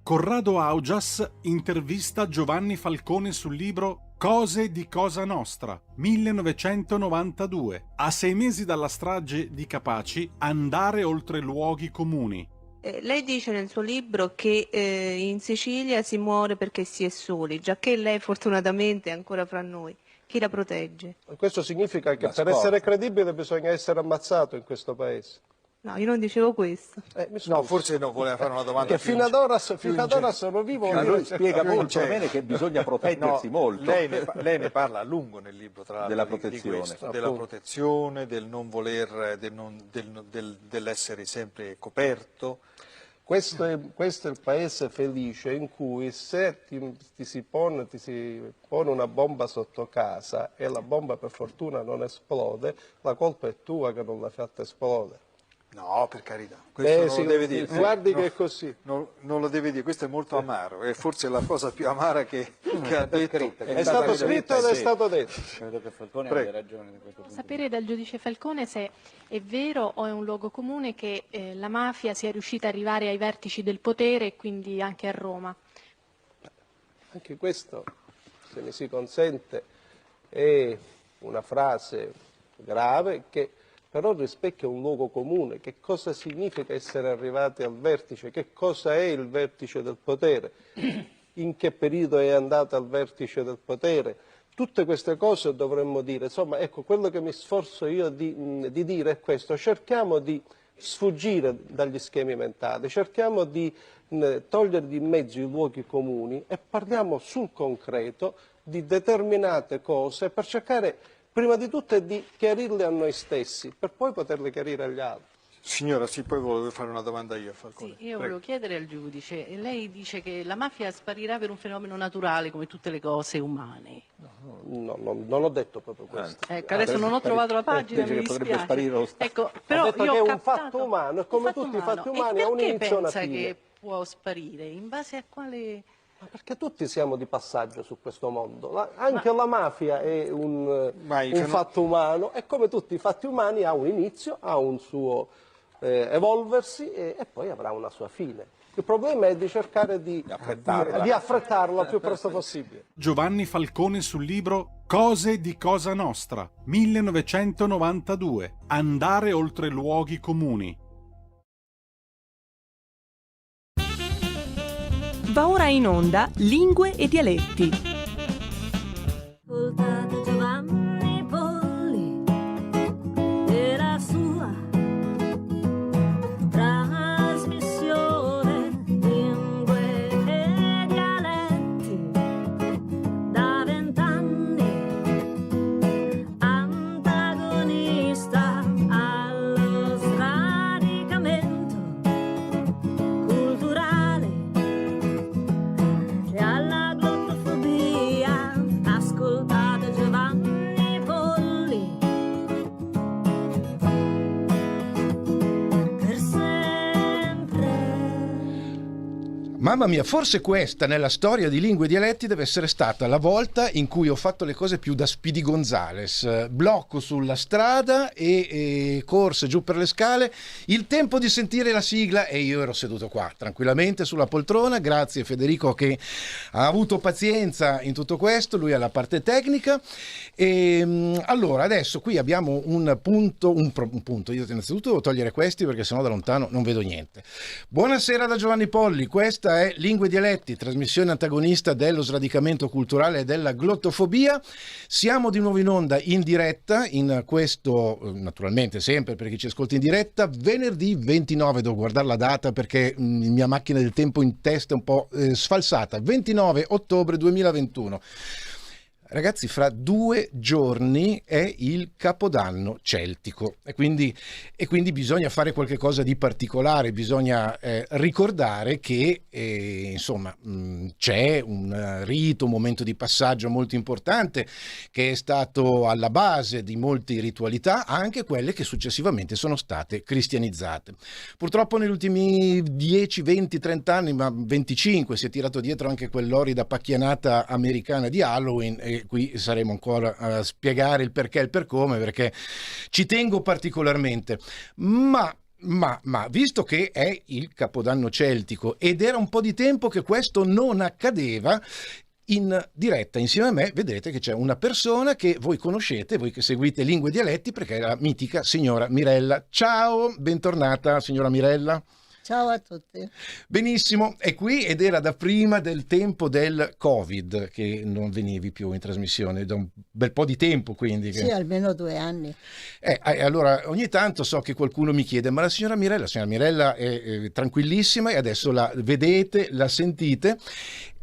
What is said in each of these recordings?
Corrado Augias intervista Giovanni Falcone sul libro Cose di Cosa Nostra, 1992. A 6 mesi dalla strage di Capaci, andare oltre luoghi comuni. Lei dice nel suo libro che in Sicilia si muore perché si è soli, giacché lei fortunatamente è ancora fra noi. Chi la protegge? Questo significa che per essere credibile bisogna essere ammazzato in questo paese. No, io non dicevo questo. No, forse no, voleva fare una domanda che fino ad ora sono vivo. Lui spiega molto bene che bisogna proteggersi molto. Lei ne parla a lungo nel libro, tra l'altro, della protezione, di questo, della protezione, del non voler, dell'essere sempre coperto. Questo è il paese felice in cui se ti si pone una bomba sotto casa e la bomba per fortuna non esplode, la colpa è tua che non l'hai fatta esplodere. No, per carità, questo non lo deve dire. Guardi che è così. Non lo deve dire, questo è molto amaro, è forse la cosa più amara che ha detto. È stato scritto ed è stato detto. Credo che Falcone abbia ragione di questo punto. Sapere dal giudice Falcone se è vero o è un luogo comune che la mafia sia riuscita ad arrivare ai vertici del potere e quindi anche a Roma. Anche questo, se mi si consente, è una frase grave che però rispecchia un luogo comune. Che cosa significa essere arrivati al vertice? Che cosa è il vertice del potere? In che periodo è andato al vertice del potere? Tutte queste cose dovremmo dire. Insomma, ecco, quello che mi sforzo io di dire è questo. Cerchiamo di sfuggire dagli schemi mentali, cerchiamo di togliere di mezzo i luoghi comuni e parliamo sul concreto di determinate cose per cercare prima di tutto di chiarirle a noi stessi, per poi poterle chiarire agli altri. Signora, sì, poi volevo fare una domanda io a Falcone. Sì, io volevo chiedere al giudice, lei dice che la mafia sparirà per un fenomeno naturale come tutte le cose umane. No, non ho detto proprio questo. Ecco, adesso non ho trovato la pagina, mi potrebbe sparire lo dispiace. Ecco, Ho però detto io che è ho un captato fatto umano e come tutti i fatti umani ha un inizio e una pensa fine. che può sparire? In base a quale... Perché tutti siamo di passaggio su questo mondo, anche la mafia è un fatto umano e come tutti i fatti umani ha un inizio, ha un suo evolversi e poi avrà una sua fine. Il problema è di cercare di affrettarla il più presto possibile. Giovanni Falcone sul libro Cose di Cosa Nostra, 1992. Andare oltre luoghi comuni. Va ora in onda Lingue e Dialetti. Ascoltate Giovanni Polli e la sua trasmissione Lingue e Dialetti da 20 anni, antagonista allo sradicamento culturale e alla glottofobia. Ascoltate Giovanni Polli per sempre. Mamma mia, forse questa nella storia di Lingue e Dialetti deve essere stata la volta in cui ho fatto le cose più da Speedy Gonzales. Blocco sulla strada e corse giù per le scale, il tempo di sentire la sigla e io ero seduto qua tranquillamente sulla poltrona. Grazie Federico che ha avuto pazienza in tutto questo, lui alla parte tecnica. E allora adesso qui abbiamo un punto, io innanzitutto devo togliere questi perché sennò da lontano non vedo niente. Buonasera da Giovanni Polli, questa è Lingue e Dialetti, trasmissione antagonista dello sradicamento culturale e della glottofobia. Siamo di nuovo in onda in diretta, in questo naturalmente sempre per chi ci ascolta in diretta, venerdì 29, devo guardare la data perché mia macchina del tempo in testa è un po' sfalsata, 29 ottobre 2021. Ragazzi, fra 2 giorni è il Capodanno celtico e quindi bisogna fare qualche cosa di particolare, bisogna ricordare che insomma c'è un rito, un momento di passaggio molto importante che è stato alla base di molte ritualità, anche quelle che successivamente sono state cristianizzate. Purtroppo negli ultimi 10, 20, 30 anni, ma 25, si è tirato dietro anche quell'orrida pacchianata americana di Halloween e qui saremo ancora a spiegare il perché e il per come, perché ci tengo particolarmente. Ma Ma visto che è il Capodanno celtico ed era un po' di tempo che questo non accadeva, in diretta insieme a me vedrete che c'è una persona che voi conoscete, voi che seguite Lingue e Dialetti, perché è la mitica signora Mirella. Ciao, bentornata signora Mirella. Ciao a tutti. Benissimo, è qui ed era da prima del tempo del Covid che non venivi più in trasmissione, da un bel po' di tempo quindi. Sì, almeno 2 anni. Allora ogni tanto so che qualcuno mi chiede, ma la signora Mirella è tranquillissima e adesso la vedete, la sentite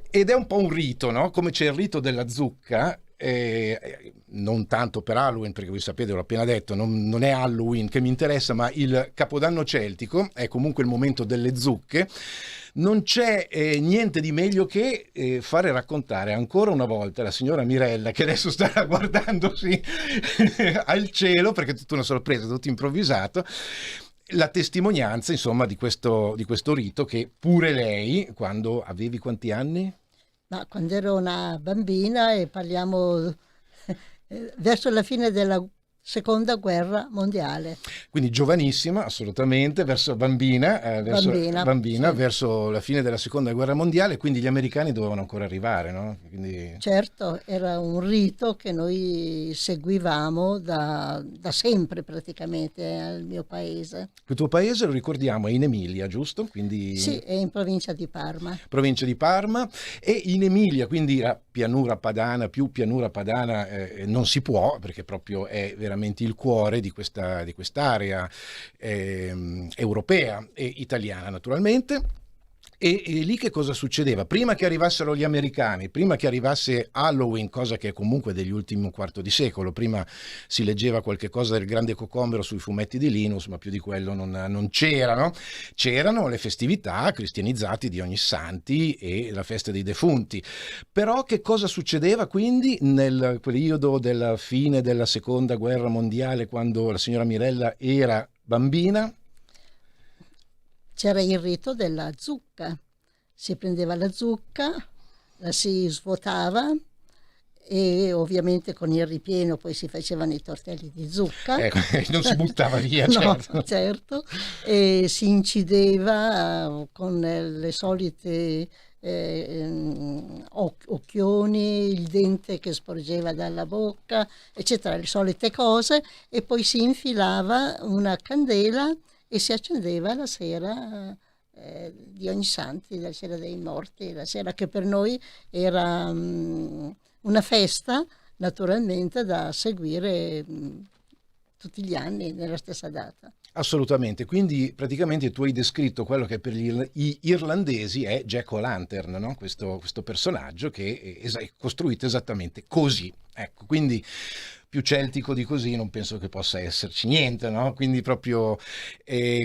ed è un po' un rito, no? Come c'è il rito della zucca. Non tanto per Halloween, perché voi sapete, l'ho appena detto, non è Halloween che mi interessa, ma il Capodanno celtico è comunque il momento delle zucche. Non c'è niente di meglio che fare raccontare ancora una volta la signora Mirella, che adesso sta guardandosi al cielo perché è tutta una sorpresa, tutto improvvisato, la testimonianza insomma di questo rito che pure lei, quando avevi quanti anni? Ma quando ero una bambina, e parliamo verso la fine della Seconda Guerra Mondiale. Quindi giovanissima, assolutamente, verso bambina, sì. Verso la fine della Seconda Guerra Mondiale, quindi gli americani dovevano ancora arrivare, no? Quindi... Certo, era un rito che noi seguivamo da sempre praticamente al mio paese. Il tuo paese, lo ricordiamo, è in Emilia, giusto? Quindi... Sì, è in provincia di Parma. Provincia di Parma, e in Emilia, quindi la pianura padana, più pianura padana non si può, perché proprio è veramente il cuore di quest'area europea e italiana naturalmente. E lì che cosa succedeva? Prima che arrivassero gli americani, prima che arrivasse Halloween, cosa che è comunque degli ultimi un quarto di secolo, prima si leggeva qualche cosa del Grande Cocomero sui fumetti di Linus, ma più di quello non c'erano. C'erano le festività cristianizzate di Ognissanti e la festa dei defunti. Però che cosa succedeva quindi nel periodo della fine della Seconda Guerra Mondiale, quando la signora Mirella era bambina? C'era il rito della zucca, si prendeva la zucca, la si svuotava e ovviamente con il ripieno poi si facevano i tortelli di zucca. Non si buttava via, certo. No, certo. E si incideva con le solite occhioni, il dente che sporgeva dalla bocca, eccetera, le solite cose, e poi si infilava una candela e si accendeva la sera di Ognissanti, la sera dei morti, la sera che per noi era una festa naturalmente da seguire tutti gli anni nella stessa data. Assolutamente, quindi praticamente tu hai descritto quello che per gli irlandesi è Jack O'Lantern, no? Questo personaggio che è costruito esattamente così, ecco, quindi più celtico di così non penso che possa esserci niente, no? Quindi proprio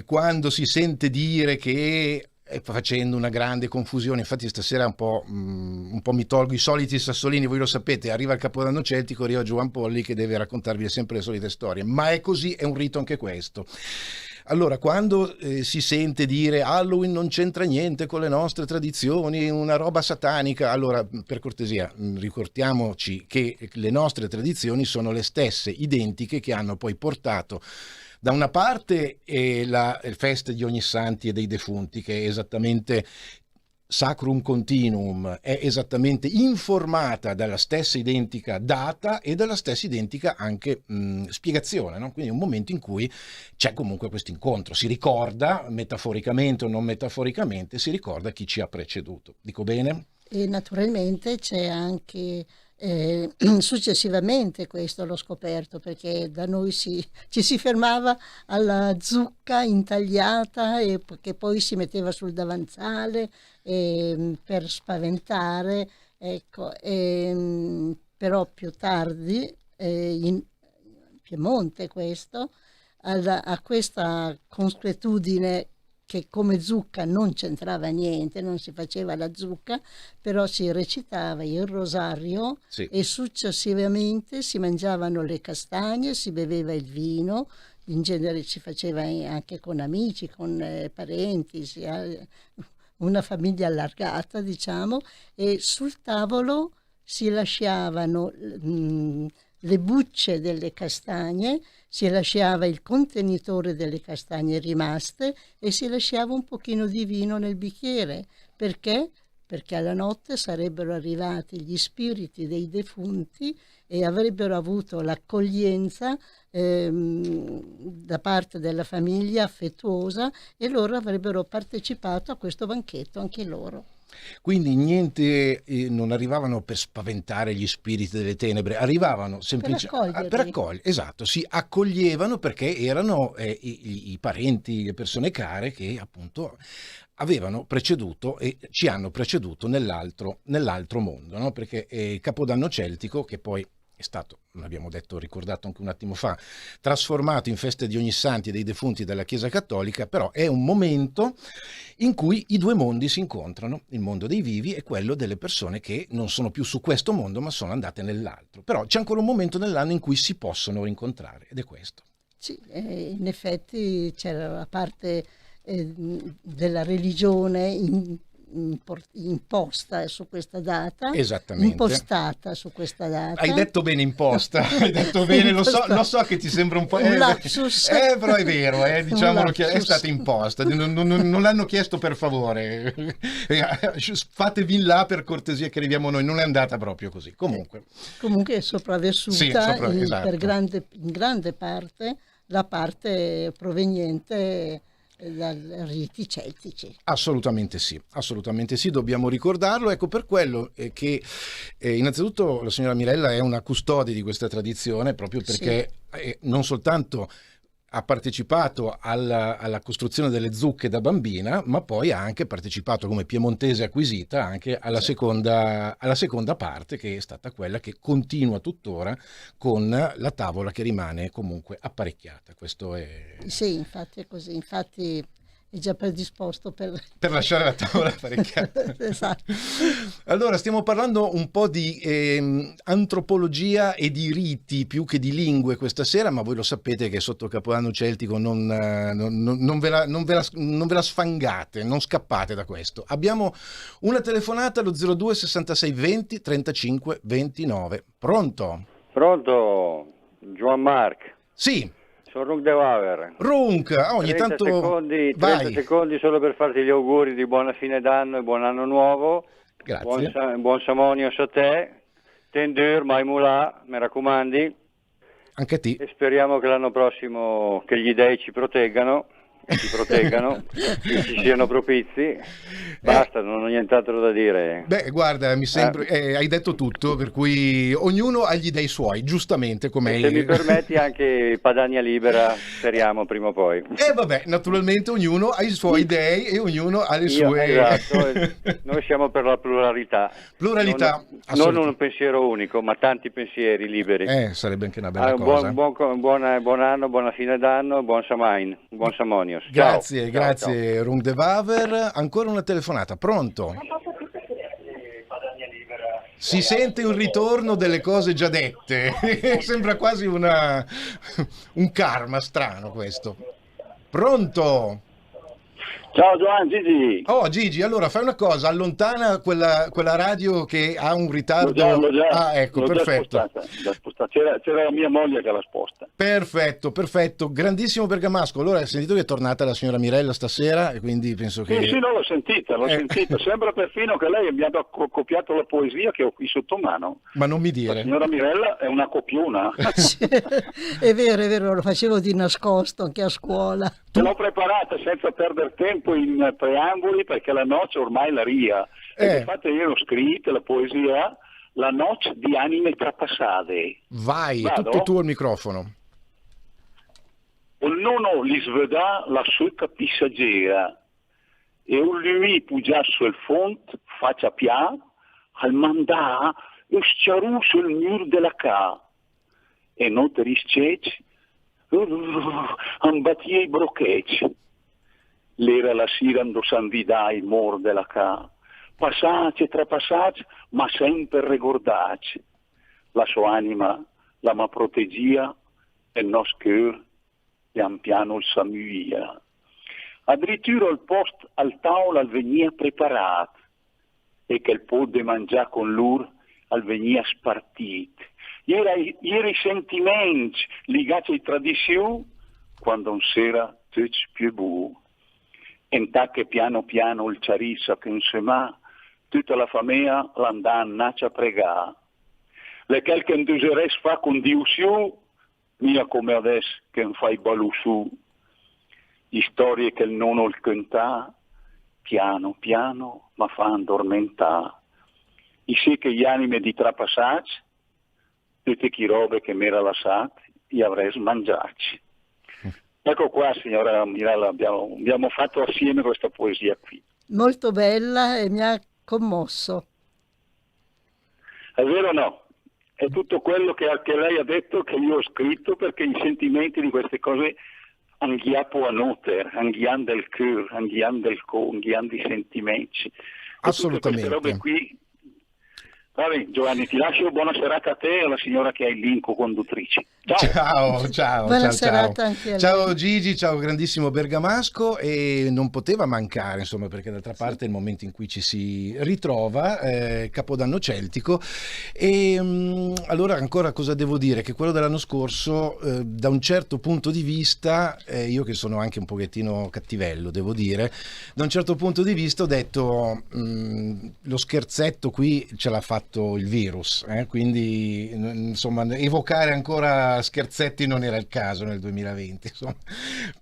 quando si sente dire che facendo una grande confusione, infatti stasera un po' mi tolgo i soliti sassolini, voi lo sapete, arriva il Capodanno celtico, arriva Giovan Polli che deve raccontarvi sempre le solite storie, ma è così, è un rito anche questo. Allora, quando si sente dire Halloween non c'entra niente con le nostre tradizioni, una roba satanica, allora per cortesia ricordiamoci che le nostre tradizioni sono le stesse, identiche, che hanno poi portato da una parte la festa di Ognissanti e dei defunti, che è esattamente Sacrum Continuum, è esattamente informata dalla stessa identica data e dalla stessa identica anche spiegazione, no? Quindi è un momento in cui c'è comunque questo incontro, si ricorda, metaforicamente o non metaforicamente, si ricorda chi ci ha preceduto. Dico bene? E naturalmente c'è anche successivamente, questo l'ho scoperto, perché da noi ci si fermava alla zucca intagliata e che poi si metteva sul davanzale per spaventare, ecco. Però più tardi in Piemonte a questa consuetudine, che come zucca non c'entrava niente, non si faceva la zucca, però si recitava il rosario, sì, e successivamente si mangiavano le castagne, si beveva il vino, in genere si faceva anche con amici, con parenti, una famiglia allargata, diciamo, e sul tavolo si lasciavano le bucce delle castagne, si lasciava il contenitore delle castagne rimaste e si lasciava un pochino di vino nel bicchiere. Perché? Perché alla notte sarebbero arrivati gli spiriti dei defunti e avrebbero avuto l'accoglienza da parte della famiglia affettuosa, e loro avrebbero partecipato a questo banchetto anche loro. Quindi niente, non arrivavano per spaventare gli spiriti delle tenebre, arrivavano semplicemente per accogliere, esatto, si accoglievano perché erano i parenti, le persone care che appunto avevano preceduto e ci hanno preceduto nell'altro mondo, no? Perché Capodanno celtico, che poi è stato, l'abbiamo detto, ricordato anche un attimo fa, trasformato in festa di Ognissanti e dei defunti della Chiesa Cattolica, però è un momento in cui i due mondi si incontrano, il mondo dei vivi e quello delle persone che non sono più su questo mondo ma sono andate nell'altro. Però c'è ancora un momento nell'anno in cui si possono rincontrare, ed è questo. Sì, in effetti c'era la parte della religione imposta su questa data, esattamente, impostata su questa data. Hai detto bene imposta, hai detto bene, lo so che ti sembra un po' un lapsus, però è vero, diciamolo che è stata imposta, non l'hanno chiesto per favore, fatevi là per cortesia che arriviamo noi, non è andata proprio così. Comunque è sopravvissuta esatto. in grande parte la parte proveniente dai riti celtici. Assolutamente sì, dobbiamo ricordarlo. Ecco, per quello che innanzitutto la signora Mirella è una custode di questa tradizione, proprio perché non soltanto ha partecipato alla costruzione delle zucche da bambina, ma poi ha anche partecipato come piemontese acquisita anche alla seconda parte, che è stata quella che continua tuttora con la tavola che rimane comunque apparecchiata. Questo è... Sì, infatti è così, infatti è già predisposto per lasciare la tavola apparecchiata. Esatto. Allora, stiamo parlando un po' di antropologia e di riti più che di lingue questa sera, ma voi lo sapete che sotto Capodanno celtico non ve la sfangate, non scappate da questo. Abbiamo una telefonata allo 02 66 20 35 29. Pronto? Pronto, Joan Marc. Sì. Sono Runk de Waver. Runk, ogni 30 tanto 30 secondi solo per farti gli auguri di buona fine d'anno e buon anno nuovo. Grazie. Buon Samonios a te. Tendur, mai mulà, mi raccomandi. Anche a te. E speriamo che l'anno prossimo che gli dei ci proteggano, che ci siano propizi. Basta, non ho nient'altro da dire. Beh, guarda, mi sembra hai detto tutto, per cui ognuno ha gli dei suoi, giustamente, come se mi permetti anche Padania libera, speriamo prima o poi. Vabbè, naturalmente ognuno ha i suoi dei e ognuno ha le sue. Esatto, noi siamo per la pluralità. Non un pensiero unico, ma tanti pensieri liberi. Sarebbe anche una bella cosa. Buon anno, buona fine d'anno, buon Samain, buon Samonios. Grazie, ciao, grazie ciao. Runk de Waver. Ancora una telefonata, pronto? Si sente un ritorno delle cose già dette, sembra quasi un karma strano questo. Pronto? Ciao Giovanni, Gigi. Oh Gigi, allora fai una cosa, allontana quella radio che ha un ritardo. L'ho già, ecco, perfetto. Spostata. C'era la mia moglie che l'ha sposta. Perfetto. Grandissimo Bergamasco. Allora hai sentito che è tornata la signora Mirella stasera e quindi penso che... Sì, l'ho sentita. Sembra perfino che lei abbia copiato la poesia che ho qui sotto mano. Ma non mi dire. La signora Mirella è una copiona. È vero, lo facevo di nascosto anche a scuola. L'ho preparata senza perdere tempo in preamboli perché la noce ormai la ria. E infatti io ho scritto la poesia La noce di anime trapassate. Vai, è tutto tuo il microfono. Ognuno li sveda la sua passeggera e un lui pugia sul font faccia pia al mandà e sciarù sul mur della ca e non te risceci ambatie i brocheci. L'era la sira ando sanvidai mor della ca. Passace tra passace, ma sempre ricordaci. La sua anima la ma proteggia e il nostro cœur pian piano il s'amuia. Addirittura il post al tavola al venia preparato e che il po' de mangiare con lur al venia spartit. i risentimenti legati alle tradizioni, quando non si era tutti più buoni. E che piano piano il ciarissa che insieme tutta la famiglia l'andà a pregare. Le quel che non useresti fa con Dio su, mia come adesso che non fai ballo su. Le storie che il nonno il canta, piano piano ma fa addormentare. E sì che gli anime di trapassati, tutte che robe che mi era lasciate, gli avrei mangiati. Ecco qua, signora Mirella, abbiamo fatto assieme questa poesia qui. Molto bella e mi ha commosso. È vero o no? È tutto quello che lei ha detto che io ho scritto, perché i sentimenti di queste cose anghiapo a noter, anghian del cuore, anghian del anghian di sentimenti. Assolutamente. Tutte queste robe qui. Vabbè, Giovanni, ti lascio, buona serata a te e alla signora che hai il link conduttrici. Ciao. Buona serata anche a lei. Ciao Gigi, ciao grandissimo bergamasco, e non poteva mancare, insomma, perché d'altra parte è il momento in cui ci si ritrova, Capodanno celtico, e allora ancora cosa devo dire? Che quello dell'anno scorso, da un certo punto di vista, io che sono anche un pochettino cattivello, devo dire, da un certo punto di vista ho detto lo scherzetto qui ce l'ha fatto il virus, quindi insomma evocare ancora scherzetti non era il caso nel 2020, insomma.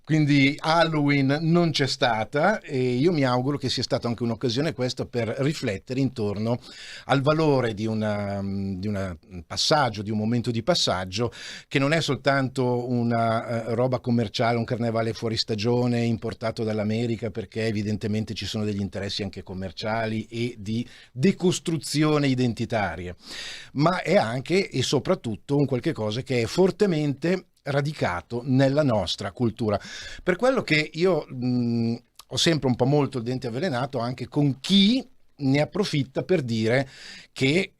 Quindi Halloween non c'è stata, e io mi auguro che sia stata anche un'occasione questa per riflettere intorno al valore di un passaggio, di un momento di passaggio che non è soltanto una roba commerciale, un carnevale fuori stagione importato dall'America, perché evidentemente ci sono degli interessi anche commerciali e di decostruzione identitarie, ma è anche e soprattutto un qualche cosa che è fortemente radicato nella nostra cultura. Per quello che io ho sempre un po' molto il dente avvelenato anche con chi ne approfitta per dire che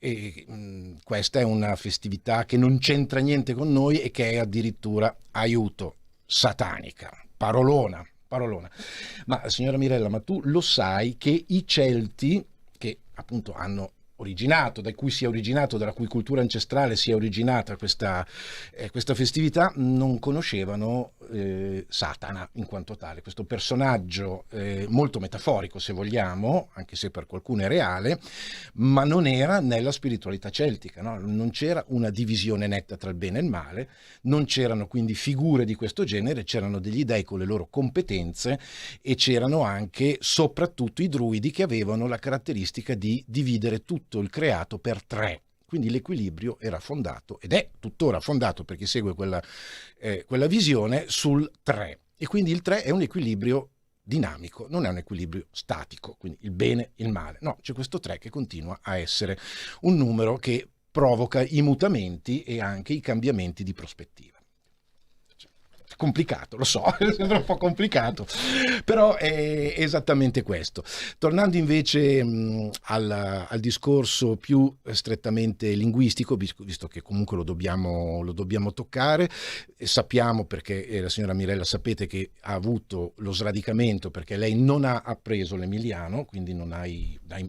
questa è una festività che non c'entra niente con noi e che è addirittura, aiuto, satanica. Parolona. Ma signora Mirella, ma tu lo sai che i Celti, che appunto hanno originato, da cui sia originato, dalla cui cultura ancestrale sia originata questa festività, non conoscevano Satana in quanto tale, questo personaggio molto metaforico, se vogliamo, anche se per qualcuno è reale, ma non era nella spiritualità celtica, no? Non c'era una divisione netta tra il bene e il male, non c'erano quindi figure di questo genere, c'erano degli dei con le loro competenze, e c'erano anche soprattutto i druidi che avevano la caratteristica di dividere tutto il creato per tre. Quindi l'equilibrio era fondato, ed è tuttora fondato per chi segue quella visione, sul 3. E quindi il 3 è un equilibrio dinamico, non è un equilibrio statico, quindi il bene, il male. No, c'è questo 3 che continua a essere un numero che provoca i mutamenti e anche i cambiamenti di prospettiva. Complicato, lo so, sembra un po' complicato, però è esattamente questo. Tornando invece al discorso più strettamente linguistico, visto che comunque lo dobbiamo toccare, sappiamo, perché la signora Mirella sapete che ha avuto lo sradicamento perché lei non ha appreso l'emiliano, quindi non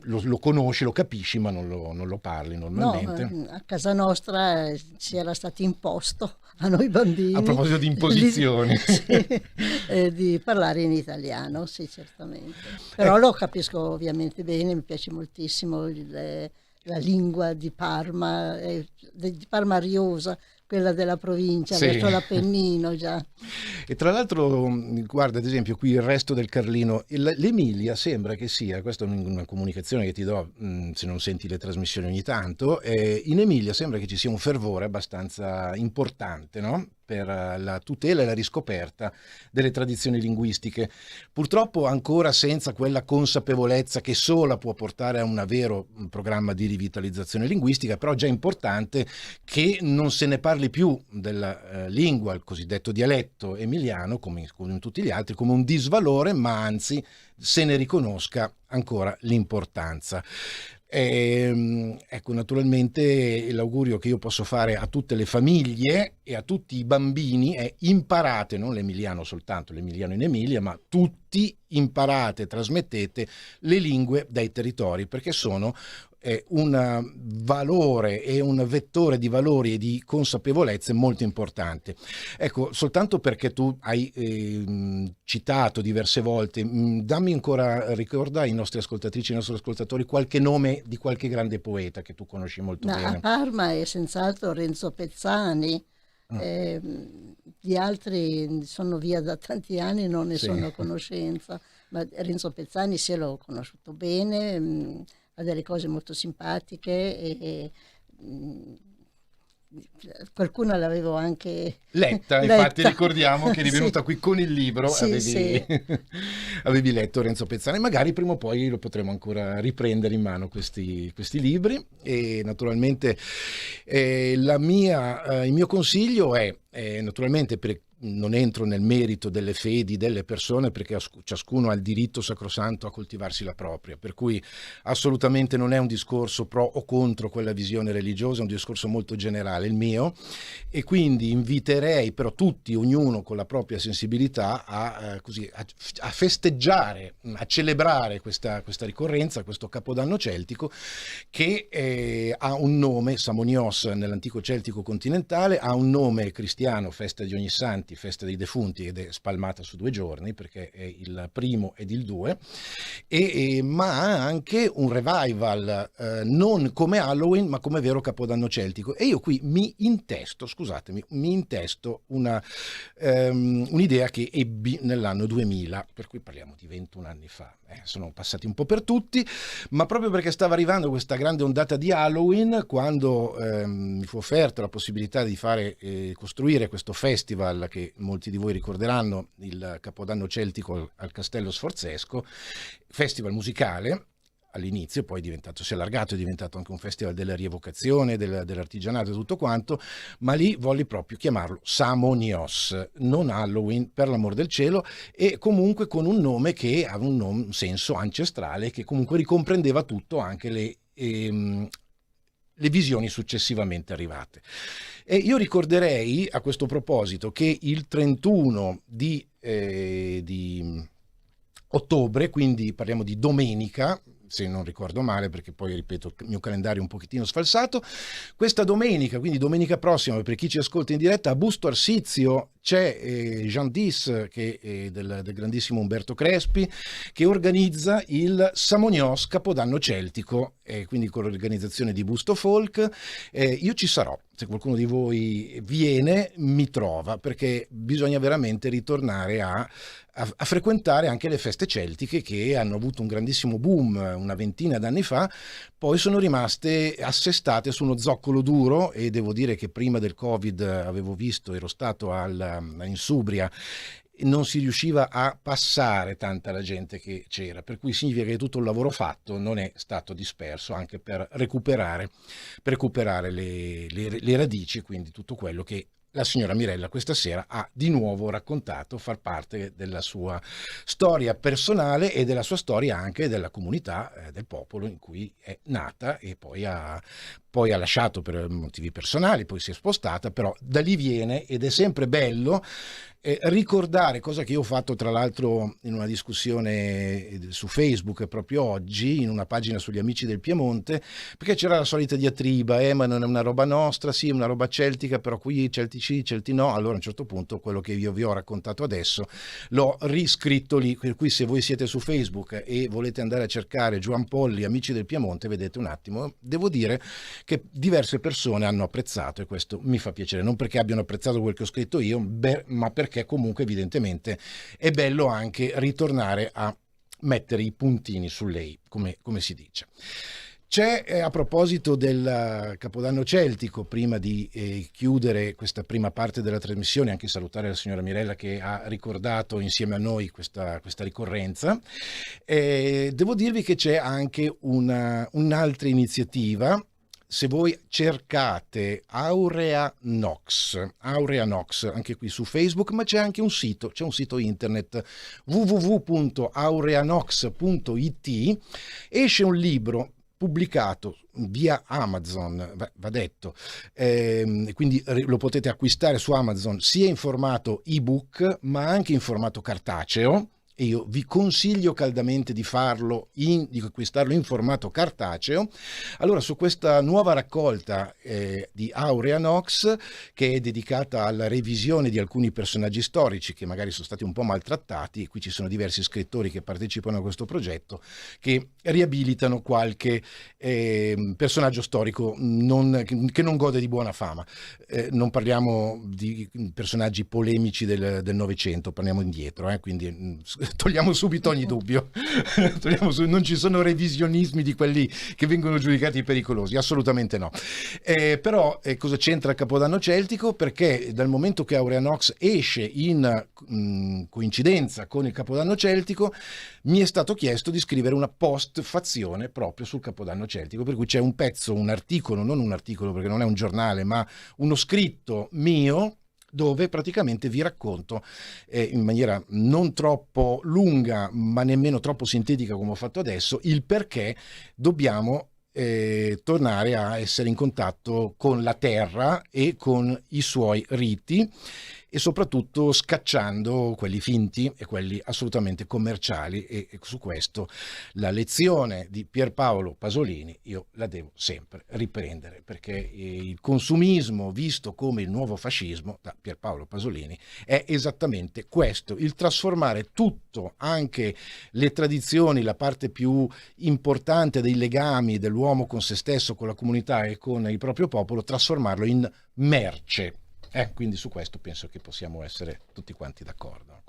lo conosci, lo capisci, ma non lo parli normalmente. No, a casa nostra ci era stato imposto a noi bambini. A proposito di imposizioni. Di parlare in italiano, sì, certamente. Però lo capisco ovviamente bene, mi piace moltissimo la lingua di Parma, di Parma Ariosa, quella della provincia, sì, verso l'Appennino già. E tra l'altro, guarda, ad esempio, qui il resto del Carlino, l'Emilia sembra che sia, questa è una comunicazione che ti do se non senti le trasmissioni ogni tanto, in Emilia sembra che ci sia un fervore abbastanza importante, no? Per la tutela e la riscoperta delle tradizioni linguistiche, purtroppo ancora senza quella consapevolezza che sola può portare a un vero programma di rivitalizzazione linguistica, però già importante che non se ne parli più della lingua, il cosiddetto dialetto emiliano, come in tutti gli altri, come un disvalore, ma anzi se ne riconosca ancora l'importanza. Ecco, naturalmente l'augurio che io posso fare a tutte le famiglie e a tutti i bambini è: imparate, non l'emiliano soltanto, l'emiliano in Emilia, ma tutti tutti imparate, trasmettete le lingue dai territori, perché sono un valore e un vettore di valori e di consapevolezze molto importante. Ecco, soltanto perché tu hai citato diverse volte, dammi ancora, ricorda ai nostri ascoltatrici e ai nostri ascoltatori qualche nome di qualche grande poeta che tu conosci molto bene. A Parma è senz'altro Renzo Pezzani. Gli altri sono via da tanti anni, non ne sono a conoscenza, ma Renzo Pezzani se l'ho conosciuto bene, ha delle cose molto simpatiche e qualcuna l'avevo anche letta. Infatti ricordiamo che eri venuta qui con il libro, avevi letto Renzo Pezzani, magari prima o poi lo potremo ancora riprendere in mano questi libri. E naturalmente il mio consiglio è naturalmente, non entro nel merito delle fedi delle persone, perché ciascuno ha il diritto sacrosanto a coltivarsi la propria, per cui assolutamente non è un discorso pro o contro quella visione religiosa, è un discorso molto generale il mio, e quindi inviterei però tutti, ognuno con la propria sensibilità, a festeggiare, a celebrare questa ricorrenza, questo Capodanno celtico, che ha un nome, Samonios nell'antico celtico continentale, ha un nome cristiano, festa di ogni santi, festa dei defunti, ed è spalmata su 2 giorni perché è il 1° ed il 2, ma ha anche un revival, non come Halloween ma come vero Capodanno celtico. E io qui mi intesto un'idea che ebbi nell'anno 2000, per cui parliamo di 21 anni fa. Sono passati un po' per tutti, ma proprio perché stava arrivando questa grande ondata di Halloween, quando mi fu offerta la possibilità di costruire questo festival che molti di voi ricorderanno, il Capodanno celtico al Castello Sforzesco, festival musicale. All'inizio poi si è allargato, è diventato anche un festival della rievocazione, dell'artigianato e tutto quanto, ma lì volli proprio chiamarlo Samonios, non Halloween, per l'amor del cielo, e comunque con un nome che aveva un senso ancestrale, che comunque ricomprendeva tutto, anche le visioni successivamente arrivate. E io ricorderei a questo proposito che il 31 di ottobre, quindi parliamo di domenica, se non ricordo male, perché poi ripeto il mio calendario è un pochettino sfalsato, questa domenica, quindi domenica prossima, per chi ci ascolta in diretta, a Busto Arsizio c'è Jean Dis, che è del grandissimo Umberto Crespi, che organizza il Samonios Capodanno celtico, quindi con l'organizzazione di Busto Folk. Io ci sarò, se qualcuno di voi viene mi trova, perché bisogna veramente ritornare a frequentare anche le feste celtiche, che hanno avuto un grandissimo boom una ventina d'anni fa, poi sono rimaste assestate su uno zoccolo duro, e devo dire che prima del Covid ero stato in Subria, non si riusciva a passare tanta la gente che c'era, per cui significa che tutto il lavoro fatto non è stato disperso, anche per recuperare le radici, quindi tutto quello che la signora Mirella questa sera ha di nuovo raccontato, far parte della sua storia personale e della sua storia anche della comunità, del popolo in cui è nata, e poi ha lasciato per motivi personali, poi si è spostata, però da lì viene, ed è sempre bello ricordare, cosa che io ho fatto tra l'altro in una discussione su Facebook proprio oggi, in una pagina sugli Amici del Piemonte, perché c'era la solita diatriba, ma non è una roba nostra, sì, è una roba celtica, però qui celti sì, celti no. Allora a un certo punto quello che io vi ho raccontato adesso l'ho riscritto lì, per cui se voi siete su Facebook e volete andare a cercare Giovan Polli, Amici del Piemonte, vedete un attimo, devo dire che diverse persone hanno apprezzato, e questo mi fa piacere, non perché abbiano apprezzato quel che ho scritto io, ma perché comunque evidentemente è bello anche ritornare a mettere i puntini su lei, come si dice. C'è, a proposito del Capodanno celtico, prima di chiudere questa prima parte della trasmissione, anche salutare la signora Mirella che ha ricordato insieme a noi questa ricorrenza, devo dirvi che c'è anche un'altra iniziativa. Se voi cercate Aurea Nox, anche qui su Facebook, ma c'è anche un sito internet www.aureanox.it, esce un libro pubblicato via Amazon, va detto, quindi lo potete acquistare su Amazon sia in formato ebook ma anche in formato cartaceo. e io vi consiglio caldamente di farlo, di acquistarlo in formato cartaceo. Allora, su questa nuova raccolta di Aurea Nox, che è dedicata alla revisione di alcuni personaggi storici che magari sono stati un po' maltrattati, qui ci sono diversi scrittori che partecipano a questo progetto, che riabilitano qualche personaggio storico che non gode di buona fama. Non parliamo di personaggi polemici del Novecento, parliamo indietro, quindi togliamo subito ogni dubbio. Non ci sono revisionismi di quelli che vengono giudicati pericolosi, assolutamente no. Però cosa c'entra il Capodanno celtico? Perché dal momento che Aurea Nox esce in coincidenza con il Capodanno celtico, mi è stato chiesto di scrivere una postfazione proprio sul Capodanno celtico, per cui c'è un pezzo, un articolo, non un articolo perché non è un giornale, ma uno scritto mio, dove praticamente vi racconto in maniera non troppo lunga ma nemmeno troppo sintetica come ho fatto adesso il perché dobbiamo tornare a essere in contatto con la terra e con i suoi riti, e soprattutto scacciando quelli finti e quelli assolutamente commerciali, e su questo la lezione di Pierpaolo Pasolini io la devo sempre riprendere, perché il consumismo visto come il nuovo fascismo da Pierpaolo Pasolini è esattamente questo, il trasformare tutto, anche le tradizioni, la parte più importante dei legami dell'uomo con se stesso, con la comunità e con il proprio popolo, trasformarlo in merce. Quindi su questo penso che possiamo essere tutti quanti d'accordo.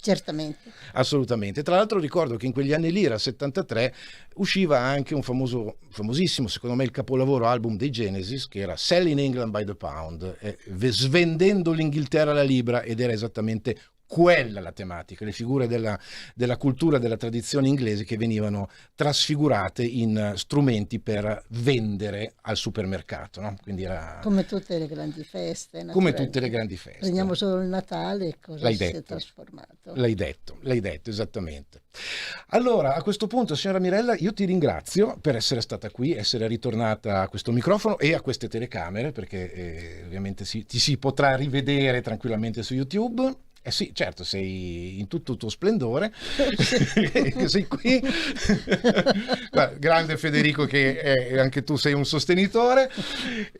Certamente. Assolutamente. Tra l'altro ricordo che in quegli anni lì, era 73, usciva anche un famosissimo, secondo me il capolavoro album dei Genesis, che era Selling England by the Pound, svendendo l'Inghilterra alla libra, ed era esattamente quella la tematica, le figure della cultura, della tradizione inglese che venivano trasfigurate in strumenti per vendere al supermercato, no? Quindi era come tutte le grandi feste. Come tutte le grandi feste. Prendiamo solo il Natale e cosa si è trasformato. L'hai detto, esattamente. Allora, a questo punto, signora Mirella, io ti ringrazio per essere stata qui, essere ritornata a questo microfono e a queste telecamere, perché ovviamente ti si potrà rivedere tranquillamente su YouTube. Sì, certo, sei in tutto il tuo splendore, sei qui. Guarda, grande Federico, che anche tu sei un sostenitore,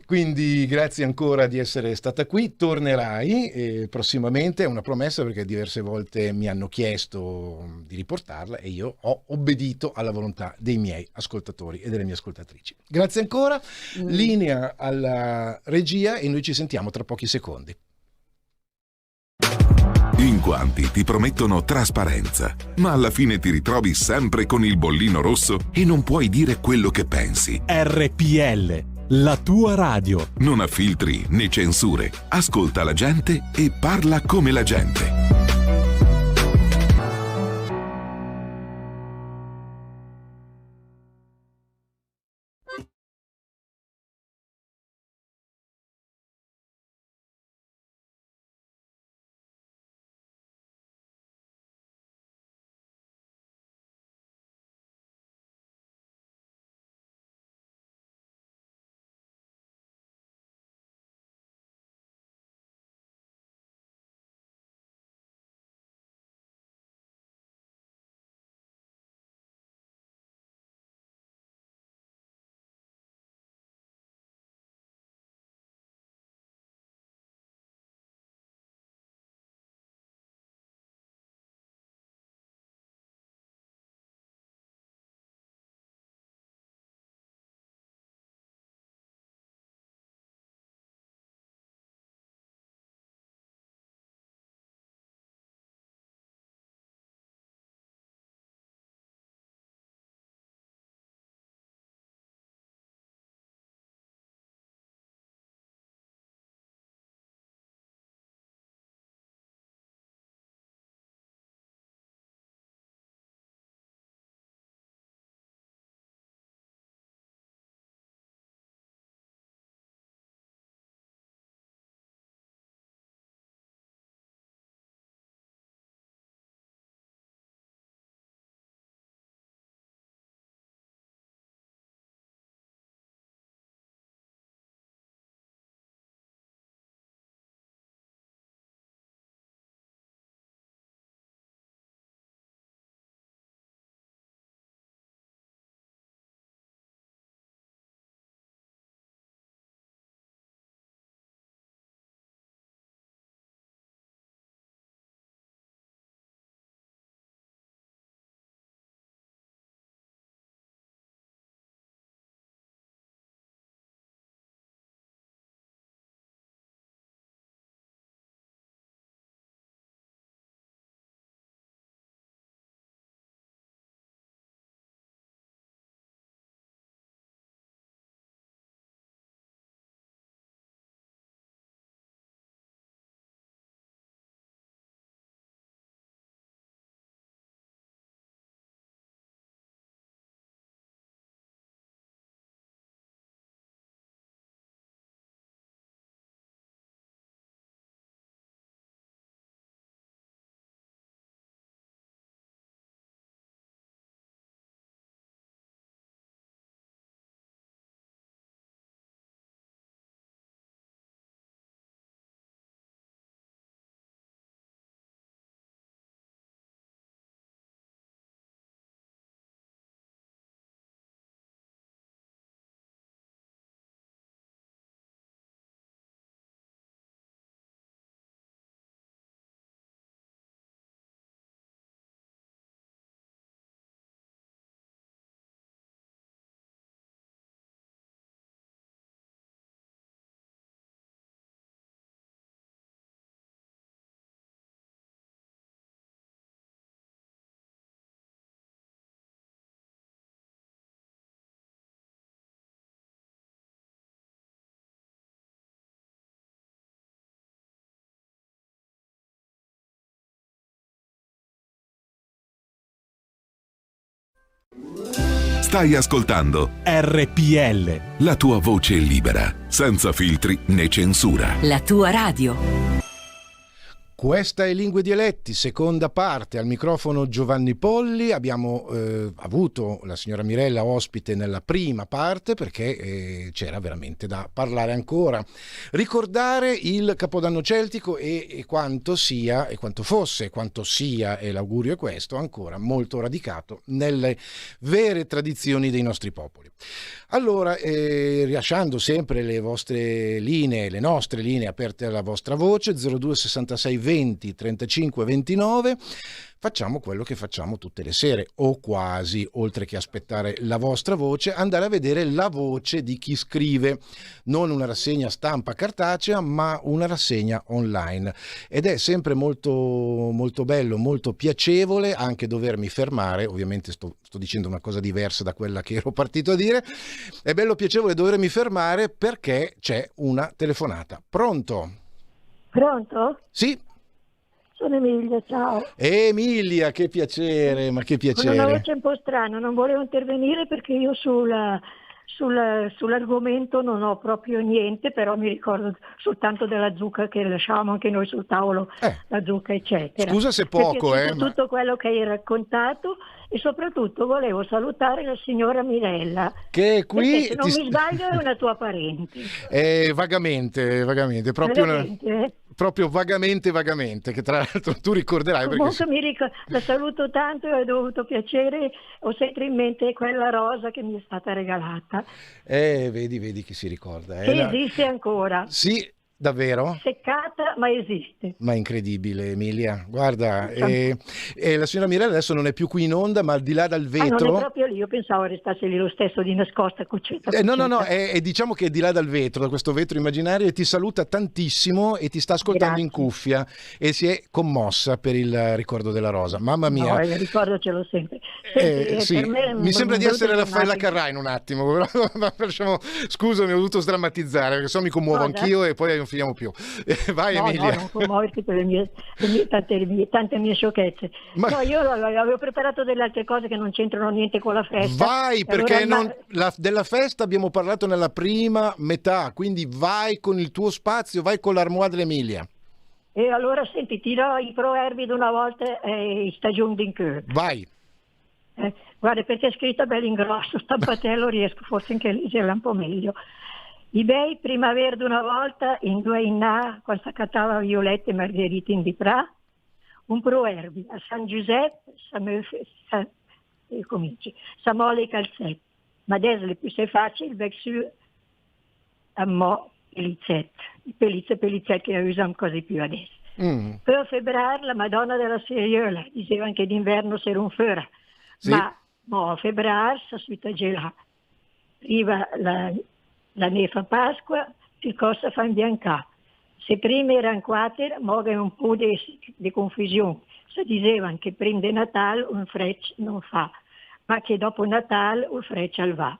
quindi grazie ancora di essere stata qui. Tornerai prossimamente, è una promessa, perché diverse volte mi hanno chiesto di riportarla e io ho obbedito alla volontà dei miei ascoltatori e delle mie ascoltatrici. Grazie ancora, linea alla regia e noi ci sentiamo tra pochi secondi. In quanti ti promettono trasparenza, ma alla fine ti ritrovi sempre con il bollino rosso e non puoi dire quello che pensi. RPL, la tua radio. Non ha filtri né censure. Ascolta la gente e parla come la gente. Stai ascoltando RPL. la tua voce libera, senza filtri né censura. La tua radio. Questa è Lingue e Dialetti, seconda parte, al microfono Giovanni Polli. Abbiamo avuto la signora Mirella ospite nella prima parte perché c'era veramente da parlare ancora. Ricordare il Capodanno celtico e quanto sia, e quanto fosse, quanto sia, e l'augurio è questo, ancora molto radicato nelle vere tradizioni dei nostri popoli. Allora, rilasciando sempre le vostre linee, le nostre linee aperte alla vostra voce, 02 66 20 35 29, facciamo quello che facciamo tutte le sere, o quasi, oltre che aspettare la vostra voce, andare a vedere la voce di chi scrive, non una rassegna stampa cartacea, ma una rassegna online. Ed è sempre molto, molto bello, molto piacevole anche dovermi fermare, ovviamente sto dicendo una cosa diversa da quella che ero partito a dire, è bello piacevole dovermi fermare perché c'è una telefonata. Pronto? Pronto? Sì. Sono Emilia, ciao. Emilia, che piacere, ma che Con una piacere. voce un po' strana, non volevo intervenire perché io sull'argomento non ho proprio niente, però mi ricordo soltanto della zucca che lasciavamo anche noi sul tavolo, la zucca eccetera. Scusa se poco, Mi è piaciuto ma... tutto quello che hai raccontato e soprattutto volevo salutare la signora Mirella, che è qui, perché se non mi sbaglio è una tua parente. Vagamente, proprio vagamente, che tra l'altro tu ricorderai perché... Comunque la saluto tanto e ho dovuto piacere, ho sempre in mente quella rosa che mi è stata regalata. Vedi chi si ricorda. Che esiste ancora. Sì, davvero? Seccata, ma esiste. Ma incredibile, Emilia. Guarda, la signora Mirella adesso non è più qui in onda, ma al di là dal vetro... non è proprio lì, io pensavo restasse lì lo stesso di nascosta cucetta. No, diciamo che è di là dal vetro, da questo vetro immaginario, e ti saluta tantissimo e ti sta ascoltando in cuffia e si è commossa per il ricordo della rosa. Mamma mia. No, il ricordo ce l'ho sempre. Sì, per me mi sembra di essere Raffaella Carrà in un attimo, però scusami, ho dovuto sdrammatizzare perché se no mi commuovo anch'io e poi non finiamo più. Vai Emilia. No, non commuoverti per tante mie sciocchezze. No, io avevo preparato delle altre cose che non c'entrano niente con la festa. Vai, perché della festa abbiamo parlato nella prima metà, quindi vai con il tuo spazio, vai con l'armoire dell'Emilia. E allora senti, tiro i proverbi di una volta e stagione d'incur. Vai. Guarda, perché è scritta bello in grosso, stampatello riesco forse anche a leggerla un po' meglio. I bei primavera d'una volta in due innà, quando s'accattava Violette e Margherite in Diprà, un proverbio a San Giuseppe, Samole e Calzette, ma adesso le più se facile il vecchio a mo' Pellizzette, i Pellizzette che usano così più adesso. Per febbraio la Madonna della Seriola diceva anche d'inverno c'era un fera, sì. Ma a febbraio si suita gelà. Arriva la nefa Pasqua, che cosa fa imbiancare? Se prima erano quattro, ora è un po' di confusione. Si dicevano che prima di Natale un freccio non fa, ma che dopo Natale un freccio va.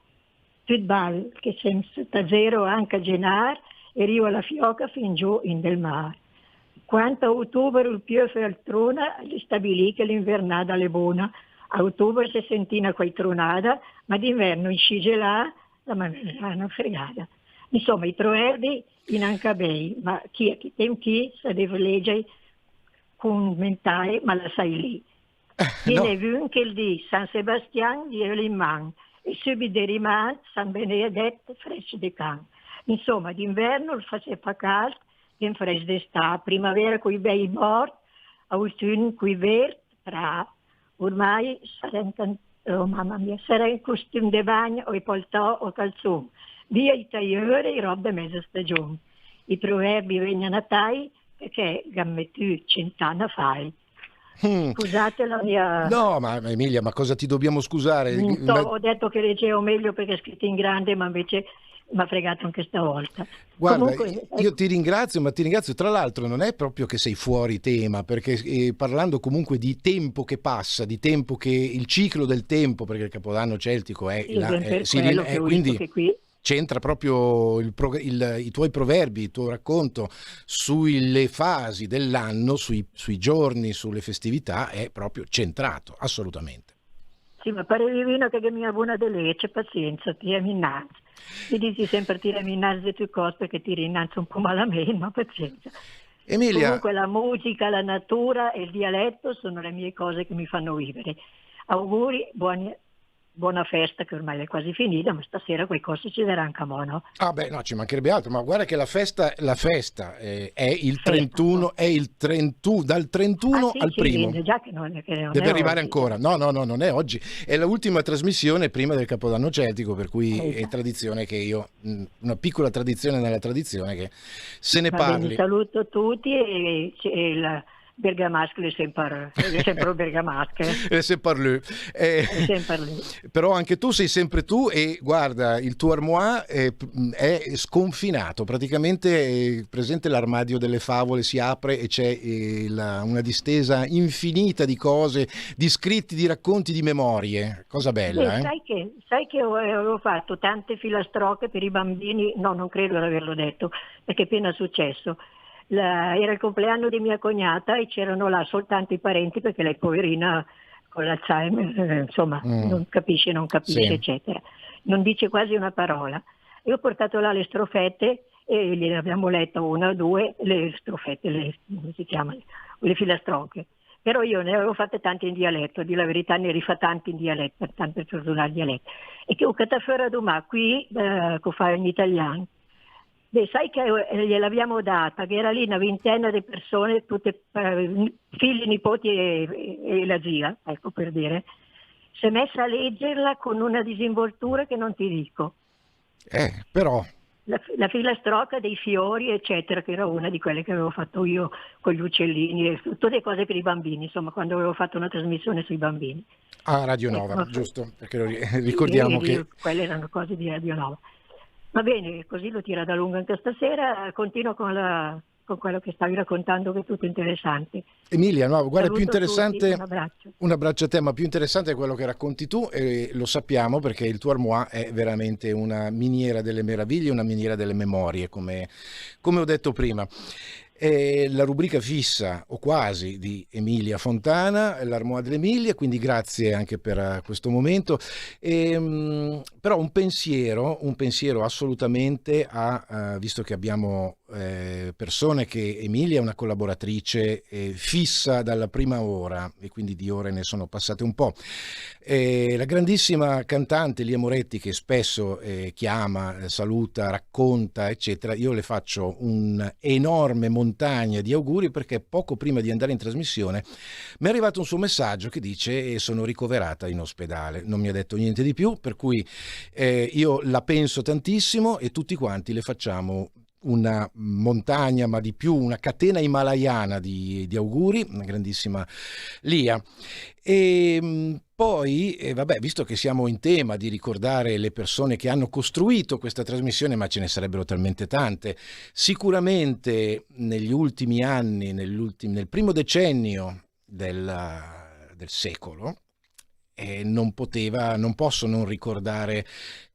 Tutto bello, che senza zero anche a gennaio, e arriva la fioca fin giù in del mare. Quanto a ottobre il piove altrona, gli stabilì che l'invernata è buona. A ottobre si sentina quei tronata, ma d'inverno in scigelà la mangiano fregata. Insomma, i proverbi in anche bei, ma chi sa deve leggere, commentare, ma la sai lì. Viene vu che il di San Sebastian di Elimman e subito rimane San Benedetto fresco di can. Insomma, d'inverno il faceva caldo, in fresco d'estate, primavera coi bei morti, autunno coi verdi, ormai sarà in costume di bagno o i paltò o calzoni. Via i tagliori e robe mezza stagione. I proverbi vengono a tai perché gammetù 100 anni fai. Scusate la mia... No, ma Emilia, ma cosa ti dobbiamo scusare? Ho detto che leggevo meglio perché è scritto in grande, ma invece mi ha fregato anche stavolta. Guarda, Comunque, io ti ringrazio, ma ti ringrazio, tra l'altro non è proprio che sei fuori tema, perché parlando comunque di tempo che passa, di tempo che il ciclo del tempo, perché il Capodanno celtico è quindi che qui c'entra proprio i tuoi proverbi, il tuo racconto sulle fasi dell'anno, sui giorni, sulle festività, è proprio centrato, assolutamente. Sì, ma pare divino che mi ha buona delle legge, pazienza, tirami innanzi. Mi dici sempre tirami innanzi le tue cose perché tiri innanzi un po' malamente, ma pazienza. Emilia, Comunque la musica, la natura e il dialetto sono le mie cose che mi fanno vivere. Auguri, buona festa che ormai è quasi finita, ma stasera qualcosa ci darà anche a mo', no? ah beh, no, ci mancherebbe altro, ma guarda che la festa è il 31, dal 31 sì, al sì, primo. già che non Deve è arrivare oggi. ancora. No, non è oggi. È l'ultima trasmissione prima del Capodanno celtico, per cui è tradizione che una piccola tradizione nella tradizione che se ne Va bene, parli. saluto tutti e il bergamasco è sempre il bergamasco. Se parli. È sempre lì. Però anche tu sei sempre tu e guarda, il tuo armoire è sconfinato, praticamente è presente l'armadio delle favole, si apre e c'è una distesa infinita di cose, di scritti, di racconti, di memorie, cosa bella. Sai che avevo fatto tante filastrocche per i bambini, no, non credo di averlo detto, perché è appena successo. Era il compleanno di mia cognata e c'erano là soltanto i parenti perché lei poverina con l'Alzheimer, insomma, non capisce, Sì. eccetera. Non dice quasi una parola. Io ho portato là le strofette e gliele abbiamo letto una o due, le strofette, come si chiamano? Le filastrocche. Però io ne avevo fatte tante in dialetto, di la verità ne rifà tanti in dialetto, tanto per tornare al dialetto. E che ho catafera domani qui, che fa in italiano. Beh, sai che gliel'abbiamo data, che era lì una ventena di persone, tutte figli, nipoti e la zia, ecco per dire. Si è messa a leggerla con una disinvoltura che non ti dico. Però... La filastrocca dei fiori, eccetera, che era una di quelle che avevo fatto io con gli uccellini, e tutte cose per i bambini, insomma, quando avevo fatto una trasmissione sui bambini. Ah, Radio Nova, giusto, perché ricordiamo che... Quelle erano cose di Radio Nova. Va bene, così lo tira da lungo anche stasera, continuo con quello che stavi raccontando, che è tutto interessante. Emilia, no, guarda, Saluto più interessante, tutti, un abbraccio a te, ma più interessante è quello che racconti tu e lo sappiamo perché il tuo armoire è veramente una miniera delle meraviglie, una miniera delle memorie, come ho detto prima. È la rubrica fissa o quasi di Emilia Fontana, l'Armoire dell'Emilia, quindi grazie anche per questo momento. Però un pensiero assolutamente visto che abbiamo persone che Emilia è una collaboratrice fissa dalla prima ora e quindi di ore ne sono passate un po'. La grandissima cantante Lia Moretti che spesso chiama, saluta, racconta eccetera, io le faccio un'enorme montagna di auguri perché poco prima di andare in trasmissione mi è arrivato un suo messaggio che dice sono ricoverata in ospedale, non mi ha detto niente di più, per cui io la penso tantissimo e tutti quanti le facciamo una montagna, ma di più una catena himalayana di auguri, una grandissima Lia. E poi, vabbè, visto che siamo in tema di ricordare le persone che hanno costruito questa trasmissione, ma ce ne sarebbero talmente tante, sicuramente negli ultimi anni, nel primo decennio del secolo, non posso non ricordare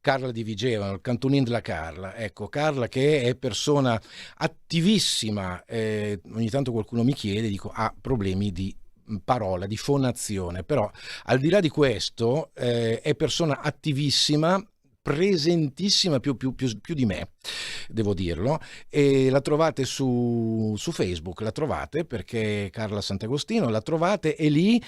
Carla Di Vigevano, il cantonin della Carla. Ecco, Carla che è persona attivissima, ogni tanto qualcuno mi chiede, dico ha problemi di parola, di fonazione, però al di là di questo è persona attivissima, presentissima più di me, devo dirlo, e la trovate su Facebook, la trovate perché Carla Sant'Agostino, la trovate e lì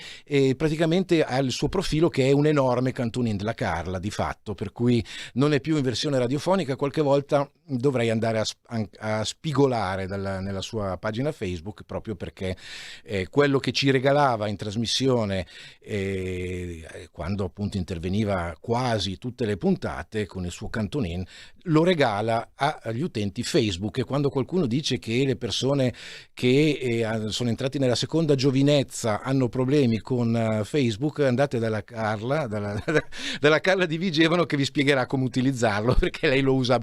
praticamente ha il suo profilo che è un enorme cantonin della Carla di fatto, per cui non è più in versione radiofonica, qualche volta dovrei andare a spigolare nella sua pagina Facebook proprio perché quello che ci regalava in trasmissione quando appunto interveniva quasi tutte le puntate con il suo cantonin lo regala agli utenti Facebook, e quando qualcuno dice che le persone che sono entrati nella seconda giovinezza hanno problemi con Facebook, andate dalla Carla Di Vigevano che vi spiegherà come utilizzarlo, perché lei lo usa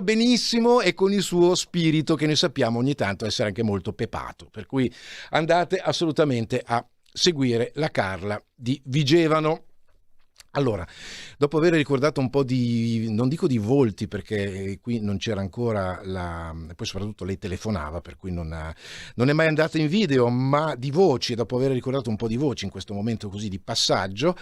benissimo e con il suo spirito che noi sappiamo ogni tanto essere anche molto pepato, per cui andate assolutamente a seguire la Carla Di Vigevano. Allora, dopo aver ricordato un po' di, non dico di volti perché qui non c'era ancora poi soprattutto lei telefonava, per cui non è mai andata in video, ma di voci, dopo aver ricordato un po' di voci in questo momento così di passaggio,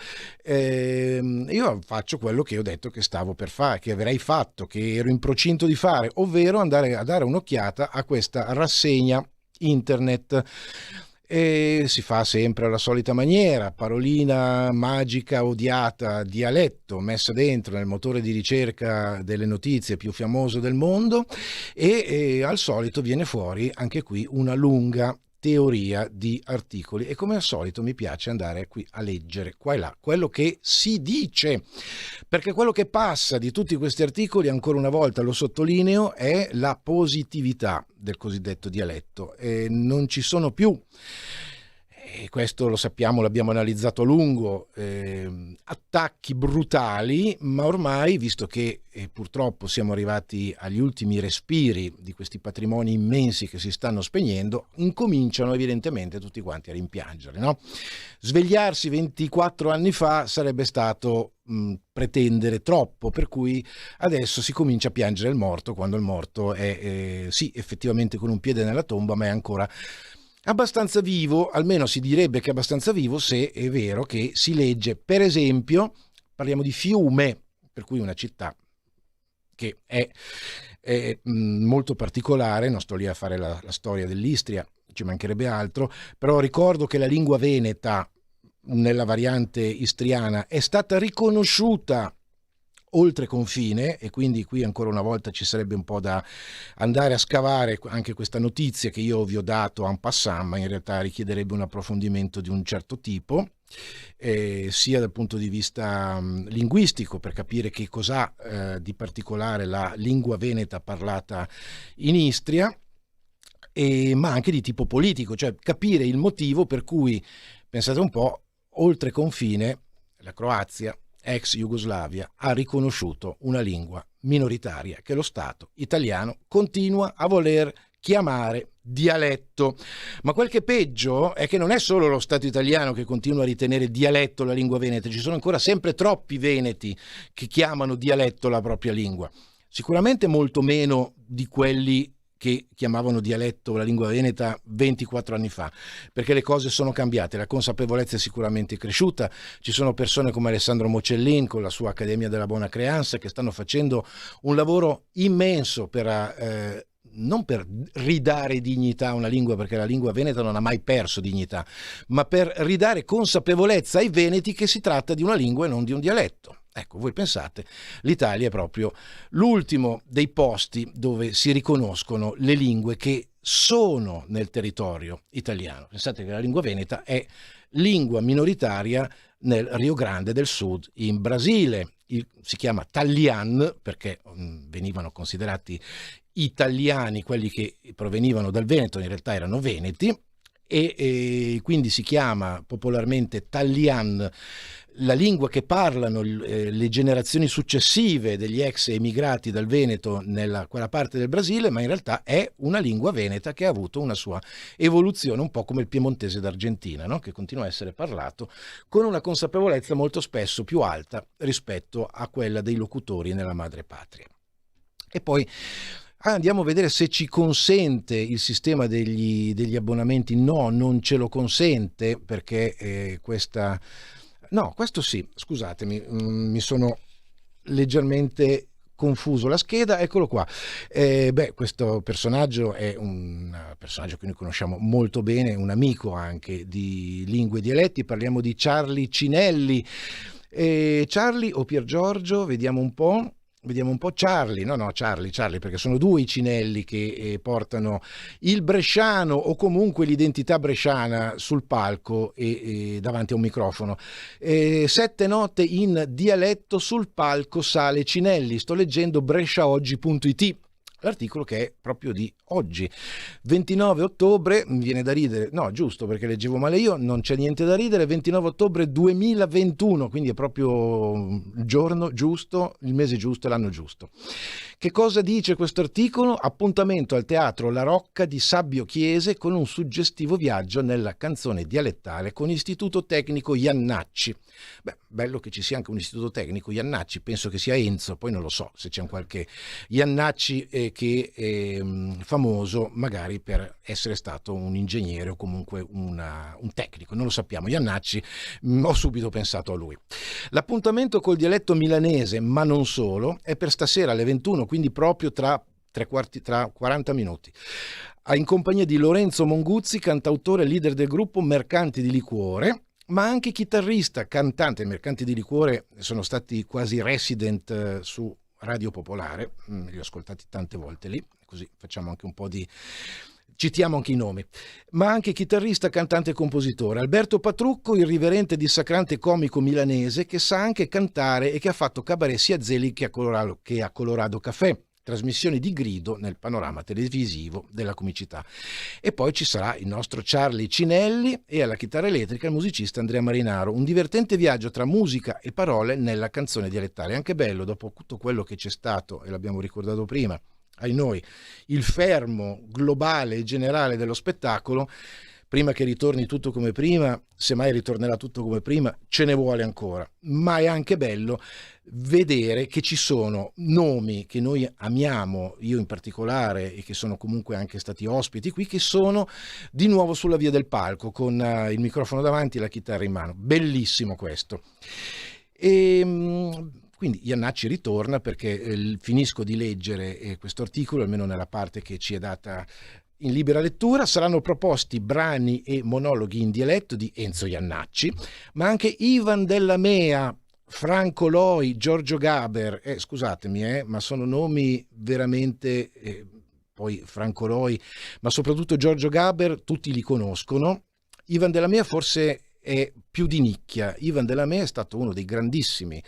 io faccio quello che ho detto che stavo per fare, che avrei fatto, che ero in procinto di fare, ovvero andare a dare un'occhiata a questa rassegna internet. E si fa sempre alla solita maniera, parolina magica odiata, dialetto, messa dentro nel motore di ricerca delle notizie più famoso del mondo e al solito viene fuori anche qui una lunga teoria di articoli, e come al solito mi piace andare qui a leggere qua e là quello che si dice, perché quello che passa di tutti questi articoli, ancora una volta lo sottolineo, è la positività del cosiddetto dialetto, e non ci sono più, e questo lo sappiamo, l'abbiamo analizzato a lungo, attacchi brutali, ma ormai, visto che purtroppo siamo arrivati agli ultimi respiri di questi patrimoni immensi che si stanno spegnendo, incominciano evidentemente tutti quanti a rimpiangere, no? Svegliarsi 24 anni fa sarebbe stato pretendere troppo, per cui adesso si comincia a piangere il morto, quando il morto è sì, effettivamente con un piede nella tomba, ma è ancora abbastanza vivo, almeno si direbbe che è abbastanza vivo se è vero che si legge, per esempio, parliamo di Fiume, per cui una città che è molto particolare, non sto lì a fare la storia dell'Istria, ci mancherebbe altro, però ricordo che la lingua veneta nella variante istriana è stata riconosciuta oltre confine, e quindi qui ancora una volta ci sarebbe un po' da andare a scavare anche questa notizia che io vi ho dato en passant, ma in realtà richiederebbe un approfondimento di un certo tipo, sia dal punto di vista linguistico, per capire che cos'ha di particolare la lingua veneta parlata in Istria, ma anche di tipo politico, cioè capire il motivo per cui, pensate un po', oltre confine la Croazia, ex Jugoslavia, ha riconosciuto una lingua minoritaria che lo Stato italiano continua a voler chiamare dialetto. Ma quel che è peggio è che non è solo lo Stato italiano che continua a ritenere dialetto la lingua veneta, ci sono ancora sempre troppi veneti che chiamano dialetto la propria lingua, sicuramente molto meno di quelli che chiamavano dialetto la lingua veneta 24 anni fa, perché le cose sono cambiate, la consapevolezza è sicuramente cresciuta, ci sono persone come Alessandro Mocellin con la sua Accademia della Buona Creanza che stanno facendo un lavoro immenso per non per ridare dignità a una lingua, perché la lingua veneta non ha mai perso dignità, ma per ridare consapevolezza ai veneti che si tratta di una lingua e non di un dialetto. Ecco, voi pensate, l'Italia è proprio l'ultimo dei posti dove si riconoscono le lingue che sono nel territorio italiano. Pensate che la lingua veneta è lingua minoritaria nel Rio Grande del Sud, in Brasile. Si chiama Talian perché venivano considerati italiani quelli che provenivano dal Veneto, in realtà erano veneti, e quindi si chiama popolarmente Talian la lingua che parlano le generazioni successive degli ex emigrati dal Veneto nella quella parte del Brasile, ma in realtà è una lingua veneta che ha avuto una sua evoluzione, un po' come il piemontese d'Argentina, no? Che continua a essere parlato con una consapevolezza molto spesso più alta rispetto a quella dei locutori nella madrepatria. E poi andiamo a vedere se ci consente il sistema degli abbonamenti. No, non ce lo consente, perché questa... No, questo sì, scusatemi, mi sono leggermente confuso la scheda, eccolo qua. Questo personaggio è un personaggio che noi conosciamo molto bene, un amico anche di Lingue e Dialetti, parliamo di Charlie Cinelli. Charlie o Pier Giorgio, vediamo un po'. Charlie, Charlie, perché sono due i Cinelli che portano il bresciano o comunque l'identità bresciana sul palco e davanti a un microfono. 7 note in dialetto sul palco sale Cinelli. Sto leggendo bresciaoggi.it. l'articolo che è proprio di oggi, 29 ottobre, mi viene da ridere, no giusto perché leggevo male io, non c'è niente da ridere, 29 ottobre 2021, quindi è proprio il giorno giusto, il mese giusto e l'anno giusto. Che cosa dice questo articolo? Appuntamento al teatro La Rocca di Sabbio Chiese con un suggestivo viaggio nella canzone dialettale con Istituto Tecnico Iannacci. Beh, bello che ci sia anche un istituto tecnico Iannacci, penso che sia Enzo, poi non lo so se c'è un qualche Iannacci che è famoso magari per essere stato un ingegnere o comunque un tecnico, non lo sappiamo. Iannacci, ho subito pensato a lui. L'appuntamento col dialetto milanese, ma non solo, è per stasera alle 21, quindi proprio tra 40 minuti. In compagnia di Lorenzo Monguzzi, cantautore e leader del gruppo Mercanti di Liquore, ma anche chitarrista, cantante. Mercanti di Liquore sono stati quasi resident su Radio Popolare, li ho ascoltati tante volte lì, così facciamo anche un po' di... citiamo anche i nomi, ma anche chitarrista, cantante e compositore. Alberto Patrucco, irriverente, dissacrante comico milanese che sa anche cantare e che ha fatto cabaret sia a Zelig che a Colorado Café, trasmissioni di grido nel panorama televisivo della comicità. E poi ci sarà il nostro Charlie Cinelli e alla chitarra elettrica il musicista Andrea Marinaro. Un divertente viaggio tra musica e parole nella canzone dialettale. Anche bello, dopo tutto quello che c'è stato, e l'abbiamo ricordato prima, ai noi, il fermo globale e generale dello spettacolo, prima che ritorni tutto come prima, semmai ritornerà tutto come prima, ce ne vuole ancora. Ma è anche bello vedere che ci sono nomi che noi amiamo, io in particolare, e che sono comunque anche stati ospiti qui, che sono di nuovo sulla via del palco con il microfono davanti e la chitarra in mano. Bellissimo questo. Quindi Iannacci ritorna perché finisco di leggere questo articolo, almeno nella parte che ci è data in libera lettura. Saranno proposti brani e monologhi in dialetto di Enzo Iannacci, ma anche Ivan Della Mea, Franco Loi, Giorgio Gaber, scusatemi, ma sono nomi veramente, poi Franco Loi, ma soprattutto Giorgio Gaber, tutti li conoscono. Ivan Della Mea forse è più di nicchia. Ivan Della Mea è stato uno dei grandissimi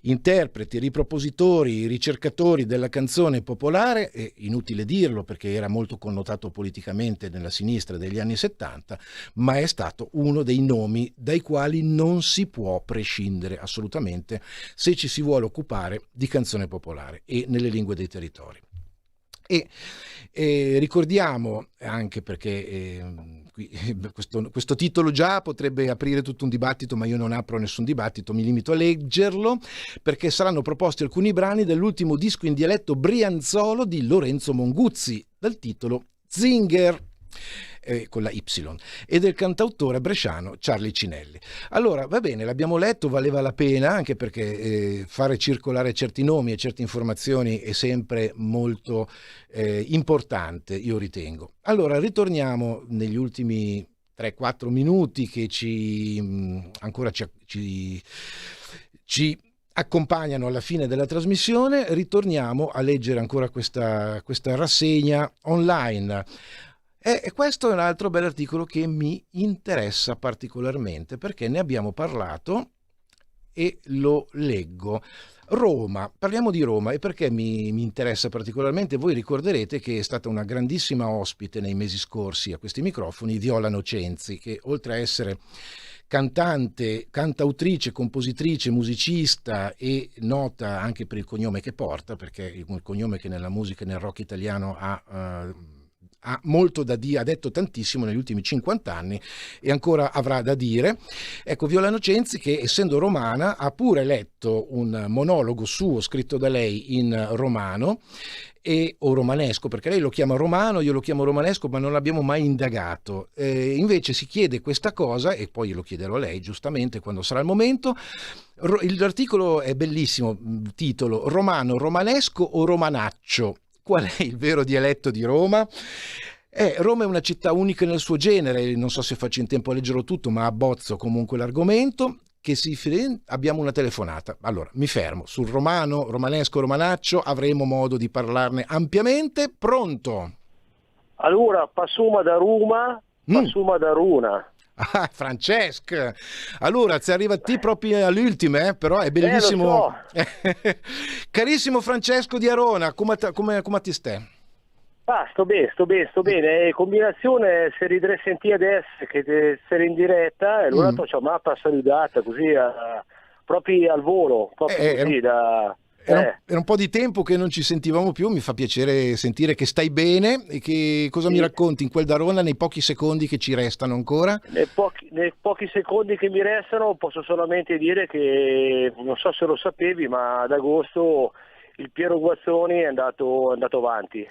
interpreti, ripropositori, ricercatori della canzone popolare, e inutile dirlo perché era molto connotato politicamente nella sinistra degli anni 70, ma è stato uno dei nomi dai quali non si può prescindere assolutamente se ci si vuole occupare di canzone popolare e nelle lingue dei territori. E ricordiamo anche perché questo titolo già potrebbe aprire tutto un dibattito, ma io non apro nessun dibattito, mi limito a leggerlo, perché saranno proposti alcuni brani dell'ultimo disco in dialetto brianzolo di Lorenzo Monguzzi dal titolo Zinger, con la Y, e del cantautore bresciano Charlie Cinelli. Allora, va bene, l'abbiamo letto, valeva la pena, anche perché fare circolare certi nomi e certe informazioni è sempre molto importante, io ritengo. Allora, ritorniamo negli ultimi 3-4 minuti che ancora ci accompagnano alla fine della trasmissione. Ritorniamo a leggere ancora questa rassegna online. E questo è un altro bell'articolo che mi interessa particolarmente perché ne abbiamo parlato e lo leggo. Roma, parliamo di Roma, e perché mi interessa particolarmente? Voi ricorderete che è stata una grandissima ospite nei mesi scorsi a questi microfoni Viola Nocenzi, che oltre a essere cantante, cantautrice, compositrice, musicista e nota anche per il cognome che porta, perché il cognome che nella musica e nel rock italiano ha molto da dire, ha detto tantissimo negli ultimi 50 anni e ancora avrà da dire. Ecco, Viola Nocenzi, che essendo romana ha pure letto un monologo suo scritto da lei in romano o romanesco, perché lei lo chiama romano, io lo chiamo romanesco, ma non l'abbiamo mai indagato. Invece si chiede questa cosa, e poi lo chiederò a lei giustamente quando sarà il momento. L'articolo è bellissimo, titolo: Romano, romanesco o romanaccio? Qual è il vero dialetto di Roma? Roma è una città unica nel suo genere, non so se faccio in tempo a leggerlo tutto, ma abbozzo comunque l'argomento. Abbiamo una telefonata. Allora, mi fermo sul romano, romanesco, romanaccio, avremo modo di parlarne ampiamente. Pronto? Allora, passuma da Roma, passuma da Runa. Ah, Francesc, allora si arriva a te proprio all'ultimo, però è bellissimo. Lo Carissimo Francesco di Arona, come ti stai? Sto bene. Combinazione se ridre sentì adesso che sei in diretta e allora c'ho mappa salutata così proprio al volo, proprio così da... Era un po' di tempo che non ci sentivamo più, mi fa piacere sentire che stai bene e che cosa mi racconti in quel d'Arona nei pochi secondi che ci restano ancora? Nei pochi secondi che mi restano posso solamente dire che, non so se lo sapevi, ma ad agosto il Piero Guazzoni è andato avanti.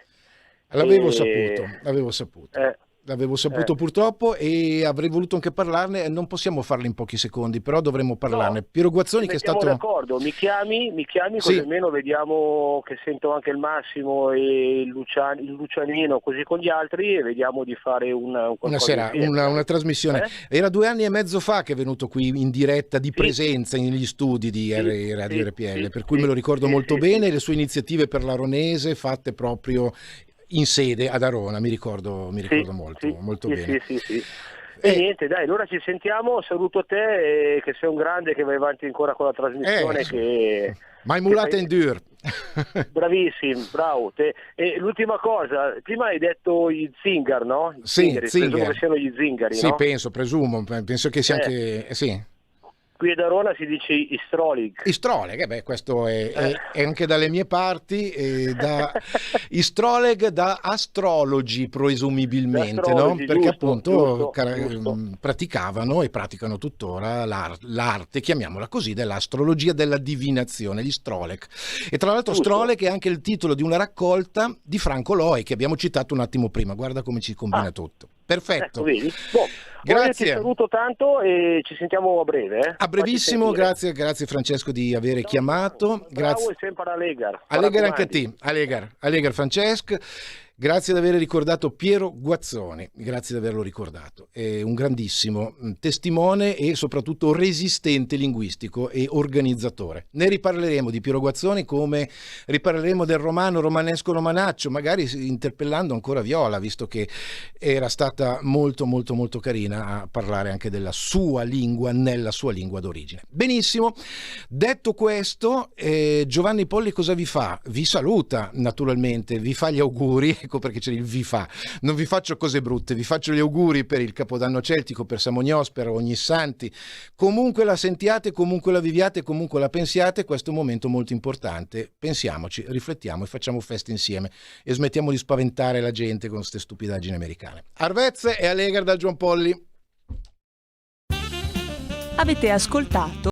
L'avevo saputo purtroppo e avrei voluto anche parlarne, non possiamo farlo in pochi secondi, però dovremmo parlarne. No, Piero Guazzoni che è stato... d'accordo, mi chiami così almeno vediamo che sento anche il Massimo e il Lucianino così con gli altri e vediamo di fare una sera, una trasmissione. Era 2 anni e mezzo fa che è venuto qui in diretta di presenza negli studi di Radio RPL, per cui me lo ricordo molto bene, le sue iniziative per l'Aronese fatte proprio in sede ad Arona, mi ricordo molto bene. Sì. E niente, dai, allora ci sentiamo, saluto te e che sei un grande che vai avanti ancora con la trasmissione che... Mai mulata in dur. Bravissimo, bravo. E l'ultima cosa, prima hai detto gli zingari, no? Zinger. Presumo che siano gli zingari, sì, no? penso che sia anche... Sì. Qui ad Arona si dice Istroleg, questo è anche dalle mie parti, da Istroleg da astrologi presumibilmente, no? Perché appunto praticavano e praticano tuttora l'arte, chiamiamola così, dell'astrologia, della divinazione, gli Strolek. E tra l'altro Strolek è anche il titolo di una raccolta di Franco Loi che abbiamo citato un attimo prima, guarda come ci combina tutto. Perfetto. Grazie. Ti saluto tanto e ci sentiamo a breve. A brevissimo, grazie Francesco di aver chiamato. Grazie. E sempre Allegar. Allegar anche a te. Allegar Francesco. Grazie di aver ricordato Piero Guazzoni, grazie di averlo ricordato. È un grandissimo testimone e soprattutto resistente linguistico e organizzatore. Ne riparleremo di Piero Guazzoni come riparleremo del romanesco romanaccio, magari interpellando ancora Viola, visto che era stata molto carina a parlare anche della sua lingua nella sua lingua d'origine. Benissimo, detto questo, Giovanni Polli cosa vi fa? Vi saluta naturalmente, vi fa gli auguri. Ecco perché c'è il vi fa. Non vi faccio cose brutte, vi faccio gli auguri per il Capodanno celtico, per Samognos, per Ognissanti. Comunque la sentiate, comunque la viviate, comunque la pensiate, questo è un momento molto importante. Pensiamoci, riflettiamo e facciamo festa insieme e smettiamo di spaventare la gente con queste stupidaggini americane. Arvezze e Allegar dal John Polli. Avete ascoltato